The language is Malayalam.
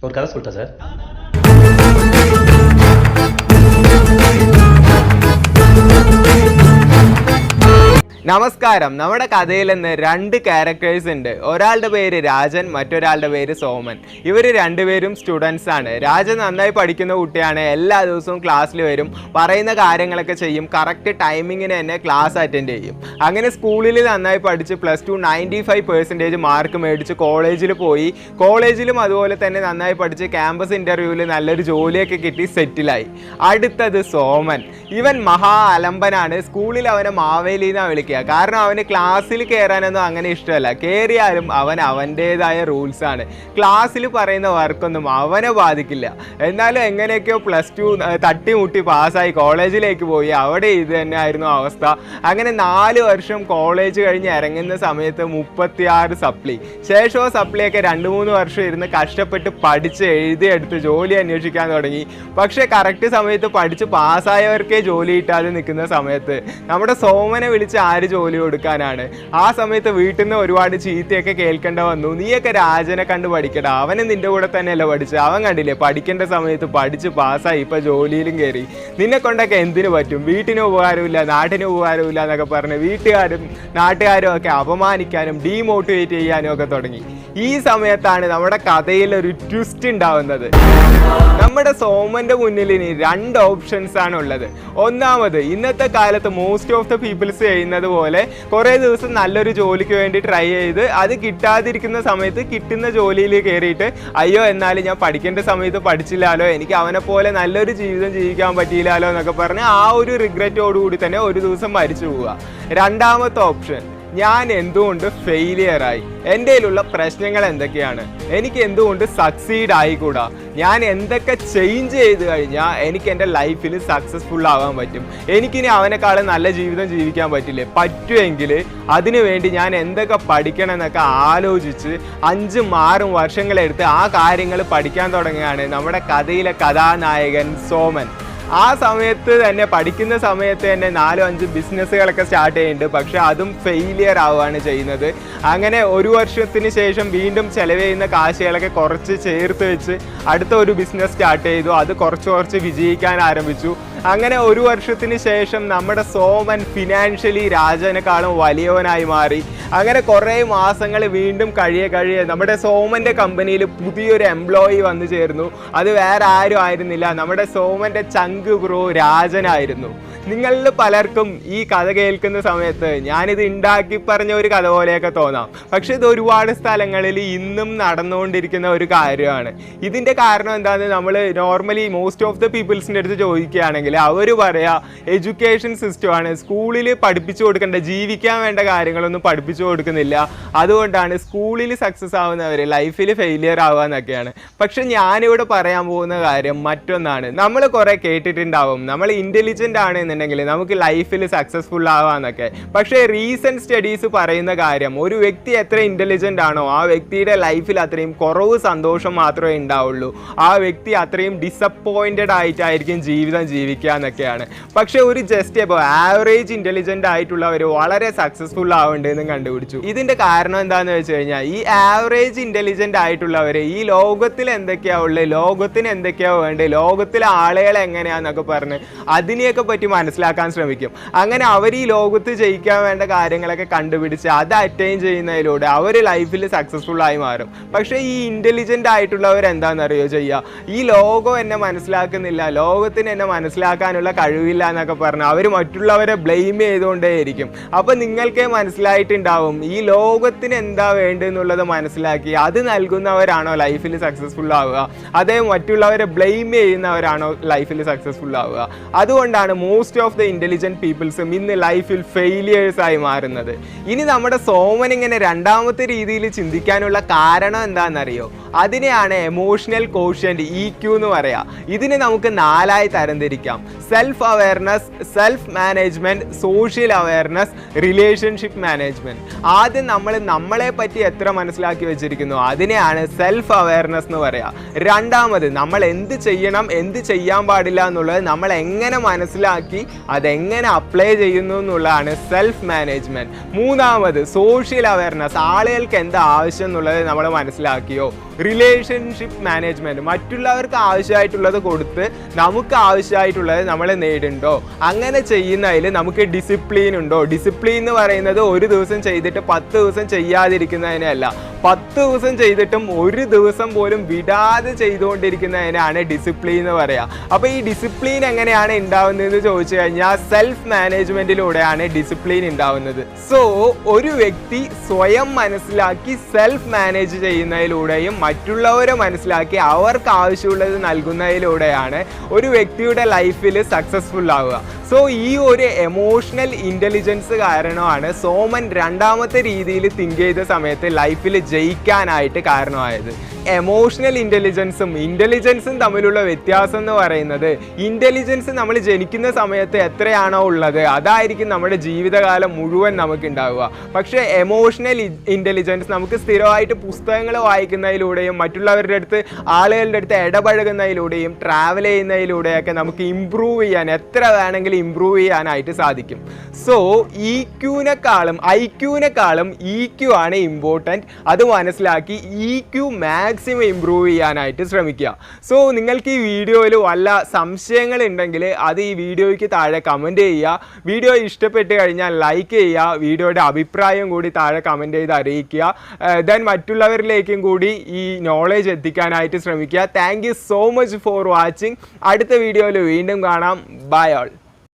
ஒரு கதை சொல்லிட்டேன் சார். നമസ്കാരം. നമ്മുടെ കഥയിൽ നിന്ന് രണ്ട് ക്യാരക്ടേഴ്സ് ഉണ്ട്. ഒരാളുടെ പേര് രാജൻ, മറ്റൊരാളുടെ പേര് സോമൻ. ഇവർ രണ്ടുപേരും സ്റ്റുഡൻസ് ആണ്. രാജൻ നന്നായി പഠിക്കുന്ന കുട്ടിയാണ്. എല്ലാ ദിവസവും ക്ലാസ്സിൽ വരും, പറയുന്ന കാര്യങ്ങളൊക്കെ ചെയ്യും, കറക്റ്റ് ടൈമിങ്ങിന് തന്നെ ക്ലാസ് അറ്റൻഡ് ചെയ്യും. അങ്ങനെ സ്കൂളിൽ നന്നായി പഠിച്ച് +2 95% മാർക്ക് മേടിച്ച് കോളേജിൽ പോയി. കോളേജിലും അതുപോലെ തന്നെ നന്നായി പഠിച്ച് ക്യാമ്പസ് ഇൻ്റർവ്യൂവിൽ നല്ലൊരു ജോലിയൊക്കെ കിട്ടി സെറ്റിലായി. അടുത്തത് സോമൻ. ഇവൻ മഹാ അലമ്പനാണ്. സ്കൂളിൽ അവനെ മാവേലിന്നാണ് വിളിക്കുക. കാരണം അവന് ക്ലാസ്സിൽ കയറാനൊന്നും അങ്ങനെ ഇഷ്ടമല്ല. കയറിയാലും അവൻ അവൻ്റേതായ റൂൾസാണ്. ക്ലാസ്സിൽ പറയുന്ന വർക്കൊന്നും അവനെ ബാധിക്കില്ല. എന്നാലും എങ്ങനെയൊക്കെയോ +2 തട്ടിമുട്ടി പാസ്സായി കോളേജിലേക്ക് പോയി. അവിടെ ഇത് തന്നെ ആയിരുന്നു അവസ്ഥ. അങ്ങനെ 4 വർഷം കോളേജ് കഴിഞ്ഞ് ഇറങ്ങുന്ന സമയത്ത് 36 സപ്ലി. ശേഷവും സപ്ലിയൊക്കെ 2-3 വർഷം ഇരുന്ന് കഷ്ടപ്പെട്ട് പഠിച്ച് എഴുതിയെടുത്ത് ജോലി അന്വേഷിക്കാൻ തുടങ്ങി. പക്ഷേ കറക്റ്റ് സമയത്ത് പഠിച്ച് പാസ്സായവർക്കേ ജോലി കിട്ടാതെ നിൽക്കുന്ന സമയത്ത് നമ്മുടെ സോമനെ വിളിച്ച് ആര് ജോലി കൊടുക്കാനാണ്? ആ സമയത്ത് വീട്ടിൽ നിന്ന് ഒരുപാട് ചീത്തയൊക്കെ കേൾക്കേണ്ട വന്നു. നീയൊക്കെ രാജനെ കണ്ട് പഠിക്കടാ, അവന് നിന്റെ കൂടെ തന്നെയല്ല പഠിച്ചത്, അവൻ കണ്ടില്ലേ പഠിക്കേണ്ട സമയത്ത് പഠിച്ച് പാസ്സായി, ഇപ്പം ജോലിയിലും കയറി, നിന്നെ കൊണ്ടൊക്കെ എന്തിനു പറ്റും, വീട്ടിനും ഉപകാരമില്ല നാട്ടിനും ഉപകാരമില്ല എന്നൊക്കെ പറഞ്ഞ് വീട്ടുകാരും നാട്ടുകാരും ഒക്കെ അപമാനിക്കാനും ഡീമോട്ടിവേറ്റ് ചെയ്യാനും ഒക്കെ തുടങ്ങി. ഈ സമയത്താണ് നമ്മുടെ കഥയിൽ ഒരു ട്വിസ്റ്റ് ഉണ്ടാവുന്നത്. നമ്മുടെ സോമന്റെ മുന്നിൽ ഇനി 2 ഓപ്ഷൻസ് ആണ് ഉള്ളത്. ഒന്നാമത്, ഇന്നത്തെ കാലത്ത് മോസ്റ്റ് ഓഫ് ദ പീപ്പിൾസ് ചെയ്യുന്നത് പോലെ കുറേ ദിവസം നല്ലൊരു ജോലിക്ക് വേണ്ടി ട്രൈ ചെയ്ത് അത് കിട്ടാതിരിക്കുന്ന സമയത്ത് കിട്ടുന്ന ജോലിയിൽ കയറിയിട്ട് അയ്യോ എന്നാലും ഞാൻ പഠിക്കേണ്ട സമയത്ത് പഠിച്ചില്ലാലോ, എനിക്ക് അവനെ പോലെ നല്ലൊരു ജീവിതം ജീവിക്കാൻ പറ്റിയില്ലാലോ എന്നൊക്കെ പറഞ്ഞ് ആ ഒരു റിഗ്രറ്റോടുകൂടി തന്നെ ഒരു ദിവസം മരിച്ചു പോവുക. രണ്ടാമത്തെ ഓപ്ഷൻ, ഞാൻ എന്തുകൊണ്ട് ഫെയിലിയറായി, എൻ്റെ കയ്യിലുള്ള പ്രശ്നങ്ങൾ എന്തൊക്കെയാണ്, എനിക്ക് എന്തുകൊണ്ട് സക്സീഡ് ആയിക്കൂടാ, ഞാൻ എന്തൊക്കെ ചേഞ്ച് ചെയ്ത് കഴിഞ്ഞാൽ എനിക്ക് എൻ്റെ ലൈഫിൽ സക്സസ്ഫുൾ ആവാൻ പറ്റും, എനിക്കിനി അവനെക്കാളും നല്ല ജീവിതം ജീവിക്കാൻ പറ്റില്ലേ, പറ്റുമെങ്കിൽ അതിനു വേണ്ടി ഞാൻ എന്തൊക്കെ പഠിക്കണം എന്നൊക്കെ ആലോചിച്ച് 5-6 വർഷങ്ങളെടുത്ത് ആ കാര്യങ്ങൾ പഠിക്കാൻ തുടങ്ങുകയാണ് നമ്മുടെ കഥയിലെ കഥാനായകൻ സോമൻ. ആ സമയത്ത് തന്നെ പഠിക്കുന്ന സമയത്ത് തന്നെ 4-5 ബിസിനസ്സുകളൊക്കെ സ്റ്റാർട്ട് ചെയ്യുന്നുണ്ട്. പക്ഷെ അതും ഫെയിലിയർ ആവുകയാണ് ചെയ്യുന്നത്. അങ്ങനെ 1 വർഷത്തിന് ശേഷം വീണ്ടും ചെലവ് ചെയ്യുന്ന കാശുകളൊക്കെ കുറച്ച് ചേർത്ത് വെച്ച് അടുത്ത ഒരു ബിസിനസ് സ്റ്റാർട്ട് ചെയ്തു. അത് കുറച്ച് വിജയിക്കാൻ ആരംഭിച്ചു. അങ്ങനെ 1 വർഷത്തിന് ശേഷം നമ്മുടെ സോമൻ ഫിനാൻഷ്യലി രാജനെക്കാളും വലിയവനായി മാറി. അങ്ങനെ കുറേ മാസങ്ങൾ വീണ്ടും കഴിയെ നമ്മുടെ സോമൻ്റെ കമ്പനിയിൽ പുതിയൊരു എംപ്ലോയി വന്നു ചേർന്നു. അത് വേറെ ആരും ആയിരുന്നില്ല, നമ്മുടെ സോമൻ്റെ ചങ്ക് ബ്രോ രാജനായിരുന്നു. നിങ്ങളിൽ പലർക്കും ഈ കഥ കേൾക്കുന്ന സമയത്ത് ഞാനിത് ഉണ്ടാക്കി പറഞ്ഞ ഒരു കഥ പോലെയൊക്കെ തോന്നാം. പക്ഷെ ഇത് ഒരുപാട് സ്ഥലങ്ങളിൽ ഇന്നും നടന്നുകൊണ്ടിരിക്കുന്ന ഒരു കാര്യമാണ്. ഇതിൻ്റെ കാരണം എന്താണെന്ന് നമ്മൾ നോർമലി മോസ്റ്റ് ഓഫ് ദ പീപ്പിൾസിൻ്റെ അടുത്ത് ചോദിക്കുകയാണെങ്കിൽ അവർ പറയാ എഡ്യൂക്കേഷൻ സിസ്റ്റമാണ്, സ്കൂളിൽ പഠിപ്പിച്ചു കൊടുക്കേണ്ട ജീവിക്കാൻ വേണ്ട കാര്യങ്ങളൊന്നും പഠിപ്പിച്ചു കൊടുക്കുന്നില്ല, അതുകൊണ്ടാണ് സ്കൂളിൽ സക്സസ് ആവുന്നവർ ലൈഫിൽ ഫെയിലിയർ ആവുക എന്നൊക്കെയാണ്. പക്ഷെ ഞാനിവിടെ പറയാൻ പോകുന്ന കാര്യം മറ്റൊന്നാണ്. നമ്മൾ കുറേ കേട്ടിട്ടുണ്ടാവും നമ്മൾ ഇൻ്റലിജൻ്റ് ആണ് എന്നുണ്ടെങ്കിൽ നമുക്ക് ലൈഫിൽ സക്സസ്ഫുൾ ആവാന്നൊക്കെ. പക്ഷേ റീസെൻറ്റ് സ്റ്റഡീസ് പറയുന്ന കാര്യം, ഒരു വ്യക്തി എത്ര ഇൻ്റലിജൻ്റ് ആണോ ആ വ്യക്തിയുടെ ലൈഫിൽ അത്രയും കുറവ് സന്തോഷം മാത്രമേ ഉണ്ടാവുള്ളൂ, ആ വ്യക്തി അത്രയും ഡിസപ്പോയിൻറ്റഡ് ആയിട്ടായിരിക്കും ജീവിതം ജീവിക്കുക എന്നൊക്കെയാണ്. പക്ഷേ ഒരു ജസ്റ്റ് ഇപ്പോൾ ആവറേജ് ഇൻ്റലിജൻ്റ് ആയിട്ടുള്ളവർ വളരെ സക്സസ്ഫുൾ ആവുന്നുണ്ടെന്നും കണ്ടുപിടിച്ചു. ഇതിൻ്റെ കാരണം എന്താണെന്ന് വെച്ച് കഴിഞ്ഞാൽ ഈ ആവറേജ് ഇൻ്റലിജൻ്റ് ആയിട്ടുള്ളവർ ഈ ലോകത്തിൽ എന്തൊക്കെയാണ് ഉള്ളത്, ലോകത്തിന് എന്തൊക്കെയാണ് വേണ്ടത്, ലോകത്തിലെ ആളുകൾ എങ്ങനെയാണെന്നൊക്കെ പറഞ്ഞ് അതിനെയൊക്കെ പറ്റി മനസ്സിലാക്കാൻ ശ്രമിക്കും. അങ്ങനെ അവർ ഈ ലോകത്ത് ജയിക്കാൻ വേണ്ട കാര്യങ്ങളൊക്കെ കണ്ടുപിടിച്ച് അത് അറ്റൈൻ ചെയ്യുന്നതിലൂടെ അവർ ലൈഫിൽ സക്സസ്ഫുൾ ആയി മാറും. പക്ഷേ ഈ ഇൻ്റലിജൻ്റ് ആയിട്ടുള്ളവർ എന്താണെന്നറിയോ ചെയ്യുക, ഈ ലോകം എന്നെ മനസ്സിലാക്കുന്നില്ല, ലോകത്തിന് എന്നെ മനസ്സിലാക്കാനുള്ള കഴിവില്ല എന്നൊക്കെ പറഞ്ഞ് അവർ മറ്റുള്ളവരെ ബ്ലെയിം ചെയ്തുകൊണ്ടേയിരിക്കും. അപ്പോൾ നിങ്ങൾക്കേ മനസ്സിലായിട്ടുണ്ടാവും ഈ ലോകത്തിന് എന്താ വേണ്ടതെന്നുള്ളത് മനസ്സിലാക്കി അത് നൽകുന്നവരാണോ ലൈഫിൽ സക്സസ്ഫുൾ ആവുക, അതേ മറ്റുള്ളവരെ ബ്ലെയിം ചെയ്യുന്നവരാണോ ലൈഫിൽ സക്സസ്ഫുൾ ആവുക. അതുകൊണ്ടാണ് മോസ്റ്റ് ഓഫ് ദ ഇൻ്റലിജൻറ്റ് പീപ്പിൾസും ഇന്ന് ലൈഫിൽ ഫെയിലിയേഴ്സ് ആയി മാറുന്നത്. ഇനി നമ്മുടെ സോമൻ ഇങ്ങനെ രണ്ടാമത്തെ രീതിയിൽ ചിന്തിക്കാനുള്ള കാരണം എന്താണെന്നറിയോ? അതിനെയാണ് എമോഷണൽ കോഷ്യൻ്റ് EQ എന്ന് പറയാം. ഇതിനെ നമുക്ക് 4ആയി തരംതിരിക്കാം: self awareness, self management, social awareness, relationship management. ആദ്യം നമ്മളെ പറ്റി എത്ര മനസ്സിലാക്കി വെച്ചിരിക്കുന്നു അതിനെയാണ് സെൽഫ് അവയർനെസ് എന്ന് പറയാം. രണ്ടാമത്, നമ്മൾ എന്ത് ചെയ്യണം എന്ത് ചെയ്യാൻ പാടില്ല എന്നുള്ളത് നമ്മൾ എങ്ങനെ മനസ്സിലാക്കി അതെങ്ങനെ അപ്ലൈ ചെയ്യുന്നു എന്നുള്ളതാണ് സെൽഫ് മാനേജ്മെൻറ്റ്. മൂന്നാമത് സോഷ്യൽ അവയർനെസ്, ആളുകൾക്ക് എന്താ ആവശ്യം എന്നുള്ളത് നമ്മൾ മനസ്സിലാക്കിയോ. റിലേഷൻഷിപ്പ് മാനേജ്മെൻറ്റ്, മറ്റുള്ളവർക്ക് ആവശ്യമായിട്ടുള്ളത് കൊടുത്ത് നമുക്ക് ആവശ്യമായിട്ടുള്ളത് നമ്മൾ നേടുന്നുണ്ടോ? അങ്ങനെ ചെയ്യുന്നതിൽ നമുക്ക് ഡിസിപ്ലിൻ ഉണ്ടോ? ഡിസിപ്ലിൻ എന്ന് പറയുന്നത് ഒരു ദിവസം ചെയ്തിട്ട് 10 ദിവസം ചെയ്യാതിരിക്കുന്നതിനല്ല, 10 ദിവസം ചെയ്തിട്ടും ഒരു ദിവസം പോലും വിടാതെ ചെയ്തുകൊണ്ടിരിക്കുന്നതിനാണ് ഡിസിപ്ലിൻ എന്ന് പറയുക. അപ്പോൾ ഈ ഡിസിപ്ലിൻ എങ്ങനെയാണ് ഉണ്ടാവുന്നതെന്ന് ചോദിച്ചു കഴിഞ്ഞാൽ സെൽഫ് മാനേജ്മെൻറ്റിലൂടെയാണ് ഡിസിപ്ലിൻ ഉണ്ടാവുന്നത്. സോ ഒരു വ്യക്തി സ്വയം മനസ്സിലാക്കി സെൽഫ് മാനേജ് ചെയ്യുന്നതിലൂടെയും മറ്റുള്ളവരെ മനസ്സിലാക്കി അവർക്ക് ആവശ്യമുള്ളത് നൽകുന്നതിലൂടെയാണ് ഒരു വ്യക്തിയുടെ ലൈഫിൽ സക്സസ്ഫുൾ ആവുക. സോ ഈ ഒരു എമോഷണൽ ഇൻ്റലിജൻസ് കാരണമാണ് സോമൻ രണ്ടാമത്തെ രീതിയിൽ തിങ്ക് ചെയ്ത സമയത്ത് ലൈഫിൽ ജയിക്കാനായിട്ട് കാരണമായത്. എമോഷണൽ ഇൻ്റലിജൻസും തമ്മിലുള്ള വ്യത്യാസം എന്ന് പറയുന്നത്, ഇൻ്റലിജൻസ് നമ്മൾ ജനിക്കുന്ന സമയത്ത് എത്രയാണോ ഉള്ളത് അതായിരിക്കും നമ്മുടെ ജീവിതകാലം മുഴുവൻ നമുക്ക് ഉണ്ടാവുക. പക്ഷേ എമോഷണൽ ഇൻ്റലിജൻസ് നമുക്ക് സ്ഥിരമായിട്ട് പുസ്തകങ്ങൾ വായിക്കുന്നതിലൂടെയും മറ്റുള്ളവരുടെ അടുത്ത് ആളുകളുടെ അടുത്ത് ഇടപഴകുന്നതിലൂടെയും ട്രാവൽ ചെയ്യുന്നതിലൂടെയൊക്കെ നമുക്ക് ഇമ്പ്രൂവ് ചെയ്യാൻ, എത്ര വേണമെങ്കിലും ഇമ്പ്രൂവ് ചെയ്യാനായിട്ട് സാധിക്കും. സോ ഐക്യുവിനെക്കാളും EQ ആണ് ഇമ്പോർട്ടൻറ്റ്. അത് മനസ്സിലാക്കി EQ മാക്സിമം ഇമ്പ്രൂവ് ചെയ്യാനായിട്ട് ശ്രമിക്കുക. സോ നിങ്ങൾക്ക് ഈ വീഡിയോയിൽ വല്ല സംശയങ്ങൾ ഉണ്ടെങ്കിൽ അത് ഈ വീഡിയോയ്ക്ക് താഴെ കമൻറ്റ് ചെയ്യുക. വീഡിയോ ഇഷ്ടപ്പെട്ട് കഴിഞ്ഞാൽ ലൈക്ക് ചെയ്യുക. വീഡിയോയുടെ അഭിപ്രായം കൂടി താഴെ കമൻറ്റ് ചെയ്ത് അറിയിക്കുക. ദെൻ മറ്റുള്ളവരിലേക്കും കൂടി ഈ നോളേജ് എത്തിക്കാനായിട്ട് ശ്രമിക്കുക. Thank you so much for watching. അടുത്ത വീഡിയോയിൽ വീണ്ടും കാണാം. Bye all.